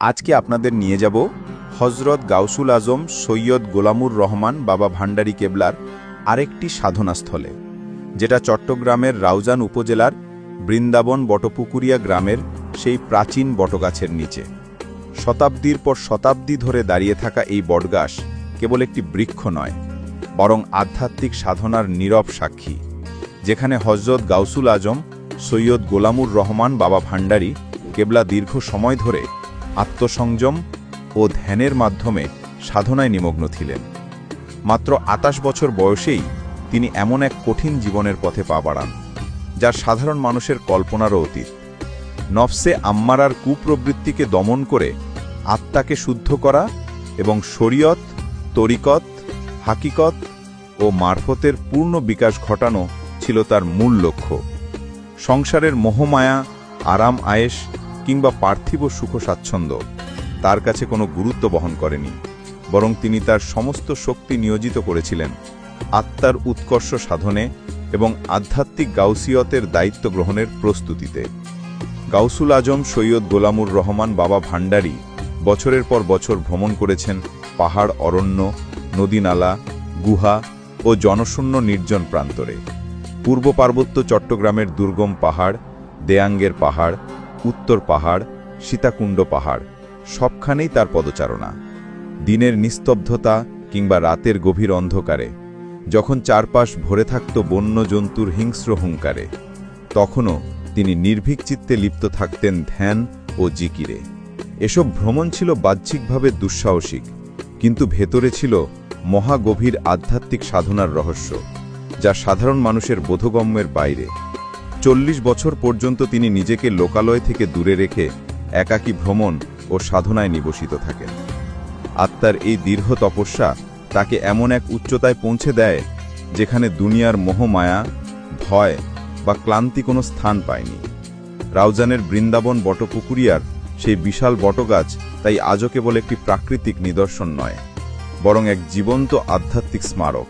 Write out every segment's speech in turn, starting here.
আজকে আপনাদের নিয়ে যাব হজরত গাউসুল আজম সৈয়দ গোলামুর রহমান বাবা ভান্ডারী কেবলার আরেকটি সাধনাস্থলে, যেটা চট্টগ্রামের রাউজান উপজেলার বৃন্দাবন বটপুকুরিয়া গ্রামের সেই প্রাচীন বটগাছের নিচে। শতাব্দীর পর শতাব্দী ধরে দাঁড়িয়ে থাকা এই বটগাছ কেবল একটি বৃক্ষ নয়, বরং আধ্যাত্মিক সাধনার নীরব সাক্ষী, যেখানে হজরত গাউসুল আজম সৈয়দ গোলামুর রহমান বাবা ভান্ডারী কেবলা দীর্ঘ সময় ধরে আত্মসংযম ও ধ্যানের মাধ্যমে সাধনায় নিমগ্ন ছিলেন। মাত্র ২৮ বছর বয়সেই তিনি এমন এক কঠিন জীবনের পথে পা বাড়ান, যার সাধারণ মানুষের কল্পনারও অতীত। নফসে আম্মারার কুপ্রবৃত্তিকে দমন করে আত্মাকে শুদ্ধ করা এবং শরীয়ত, তরিকত, হাকিকত ও মারফতের পূর্ণ বিকাশ ঘটানো ছিল তার মূল লক্ষ্য। সংসারের মোহমায়া, আরাম আয়েশ কিংবা পার্থিব সুখ স্বাচ্ছন্দ্য তার কাছে কোনো গুরুত্ব বহন করেনি, বরং তিনি তার সমস্ত শক্তি নিয়োজিত করেছিলেন আত্মার উৎকর্ষ সাধনে এবং আধ্যাত্মিক গাউসিয়তের দায়িত্ব গ্রহণের প্রস্তুতিতে। গাউসুল আজম সৈয়দ গোলামুর রহমান বাবা ভান্ডারী বছরের পর বছর ভ্রমণ করেছেন পাহাড়, অরণ্য, নদীনালা, গুহা ও জনশূন্য নির্জন প্রান্তরে। পূর্ব পার্বত্য চট্টগ্রামের দুর্গম পাহাড়, দেয়াঙ্গের পাহাড়, উত্তর পাহাড়, সীতাকুণ্ড পাহাড়, সবখানেই তার পদচারণা। দিনের নিস্তব্ধতা কিংবা রাতের গভীর অন্ধকারে, যখন চারপাশ ভরে থাকত বন্য জন্তুর হিংস্র হুঙ্কারে, তখনও তিনি নির্ভীক চিত্তে লিপ্ত থাকতেন ধ্যান ও জিকিরে। এসব ভ্রমণ ছিল বাহ্যিকভাবে দুঃসাহসিক, কিন্তু ভেতরে ছিল মহাগভীর আধ্যাত্মিক সাধনার রহস্য, যা সাধারণ মানুষের বোধগম্যের বাইরে। ৪০ বছর পর্যন্ত তিনি নিজেকে লোকালয় থেকে দূরে রেখে একাকী ভ্রমণ ও সাধনায় নিবসিত থাকেন। আত্মার এই দীর্ঘ তপস্যা তাকে এমন এক উচ্চতায় পৌঁছে দেয়, যেখানে দুনিয়ার মোহমায়া, ভয় বা ক্লান্তি কোনো স্থান পায়নি। রাউজানের বৃন্দাবন বটপুকুরিয়ার সেই বিশাল বটগাছ তাই আজও কেবল একটি প্রাকৃতিক নিদর্শন নয়, বরং এক জীবন্ত আধ্যাত্মিক স্মারক।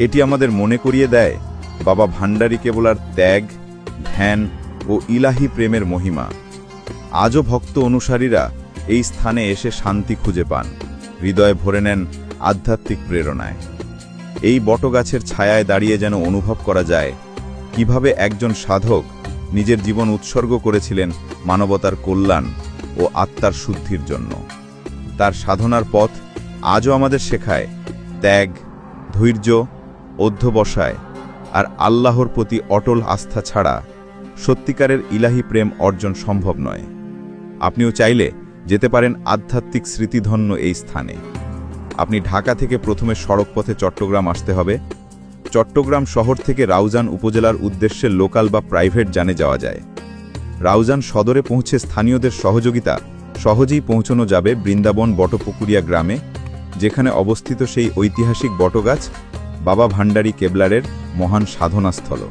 এটি আমাদের মনে করিয়ে দেয় বাবা ভান্ডারী কেবলার ত্যাগ, ধ্যান ও ইলাহি প্রেমের মহিমা। আজও ভক্ত অনুসারীরা এই স্থানে এসে শান্তি খুঁজে পান, হৃদয়ে ভরে নেন আধ্যাত্মিক প্রেরণায়। এই বটগাছের ছায়ায় দাঁড়িয়ে যেন অনুভব করা যায় কিভাবে একজন সাধক নিজের জীবন উৎসর্গ করেছিলেন মানবতার কল্যাণ ও আত্মার শুদ্ধির জন্য। তার সাধনার পথ আজও আমাদের শেখায় ত্যাগ, ধৈর্য, অধ্যবসায় আর আল্লাহর প্রতি অটল আস্থা ছাড়া সত্যিকারের ইলাহি প্রেম অর্জন সম্ভব নয়। আপনিও চাইলে যেতে পারেন আধ্যাত্মিক স্মৃতিধন্য এই স্থানে। আপনি ঢাকা থেকে প্রথমে সড়কপথে চট্টগ্রাম আসতে হবে। চট্টগ্রাম শহর থেকে রাউজান উপজেলার উদ্দেশ্যে লোকাল বা প্রাইভেট যানে যাওয়া যায়। রাউজান সদরে পৌঁছে স্থানীয়দের সহযোগিতা সহজেই পৌঁছানো যাবে বৃন্দাবন বটপুকুরিয়া গ্রামে, যেখানে অবস্থিত সেই ঐতিহাসিক বটগাছ বাবা ভান্ডারী কেবলারের মহান সাধনাস্থল।